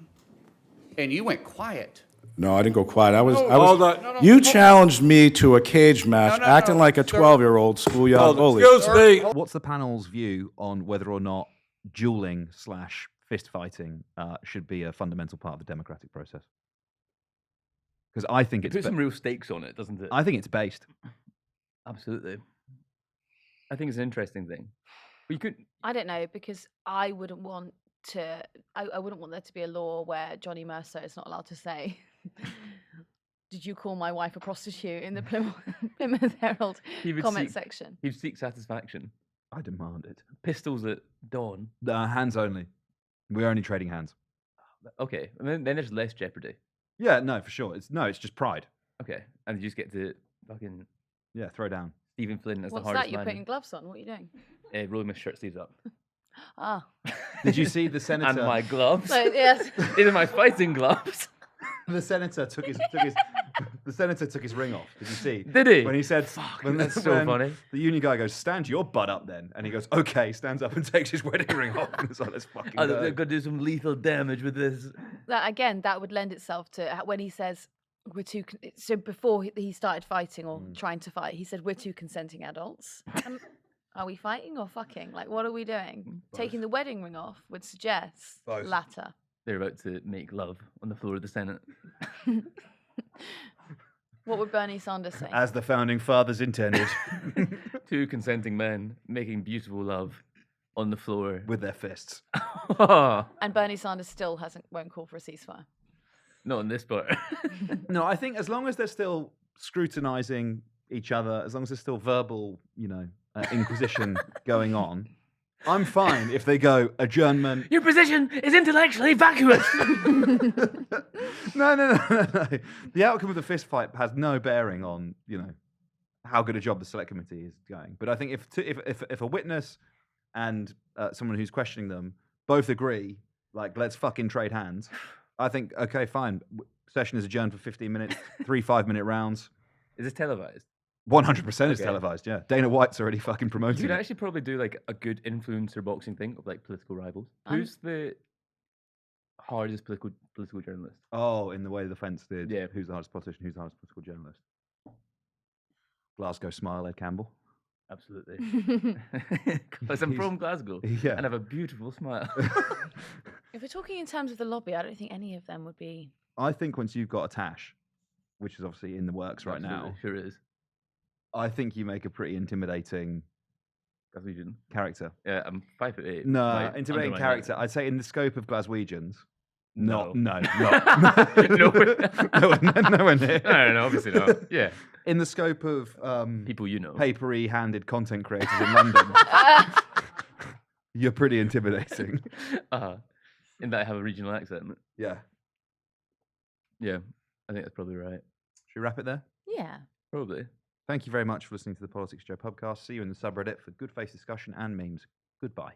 and you went quiet. No, I didn't go quiet. I was. Hold on. No, You hold- challenged me to a cage match, no, acting no, like a sir. 12-year-old schoolyard Hold it. bully. Excuse me. What's the panel's view on whether or not dueling / fist fighting should be a fundamental part of the democratic process? Because I think It it's puts some real stakes on it, doesn't it? I think it's based. Absolutely. I think it's an interesting thing. But you could. I don't know, because I wouldn't want to. I wouldn't want there to be a law where Johnny Mercer is not allowed to say, "Did you call my wife a prostitute?" in the Plymouth Herald He would comment seek- section. He'd seek satisfaction. I demand it. Pistols at dawn. Hands only. We're only trading hands. Okay, and then there's less jeopardy. Yeah, no, for sure. It's just pride. Okay, and you just get to fucking Yeah, throw down. Stephen Flynn as What's the hardest that? You're man. putting gloves on. What are you doing? Rolling my shirt sleeves up. Ah, Did you see the senator? And my gloves. so yes. These are my fighting gloves. The senator took his the senator took his ring off. Did you see? Did he? When he said, when that's so funny. The union guy goes, "Stand your butt up, then," and he goes, "Okay," stands up and takes his wedding ring off. And it's like, let's fucking I'm go. going to do some lethal damage with this. That again, that would lend itself to when he says we're two. So before he started fighting or trying to fight, he said we're two consenting adults. Are we fighting or fucking? Like, what are we doing? Taking the wedding ring off would suggest Both. latter. They're about to make love on the floor of the Senate. What would Bernie Sanders say? As the founding fathers intended, Two consenting men making beautiful love on the floor. with their fists. And Bernie Sanders still won't call for a ceasefire. Not on this part. No, I think as long as they're still scrutinizing each other, as long as there's still verbal, inquisition going on, I'm fine if they go adjournment. Your position is intellectually vacuous. No. The outcome of the fist fight has no bearing on, how good a job the select committee is going. But I think if a witness and someone who's questioning them both agree, like, let's fucking trade hands, I think, okay, fine. Session is adjourned for 15 minutes, 3 5-minute rounds. Is this televised? 100% is Okay. televised, yeah. Dana White's already fucking You promoting could it. actually probably do like a good influencer boxing thing of like political rivals. Who's the hardest political journalist? Oh, in the way the fence did. Yeah. Who's the hardest politician? Who's the hardest political journalist? Glasgow Smile, Ed Campbell. Absolutely. Because I'm from Glasgow Yeah. and have a beautiful smile. If we're talking in terms of the lobby, I don't think any of them would be. I think once you've got a Tash, which is obviously in the works right now, Absolutely, sure is. I think you make a pretty intimidating Glaswegian. character. Yeah, I'm 5'8". No, Might intimidating undermine character. that. I'd say in the scope of Glaswegians. No. No. No, Nowhere near. no, obviously not. Yeah. In the scope of People you know. papery-handed content creators in London, you're pretty intimidating. In that I have a regional accent. Yeah. Yeah, I think that's probably right. Should we wrap it there? Yeah. Probably. Thank you very much for listening to the Politics Joe podcast. See you in the subreddit for good face discussion and memes. Goodbye.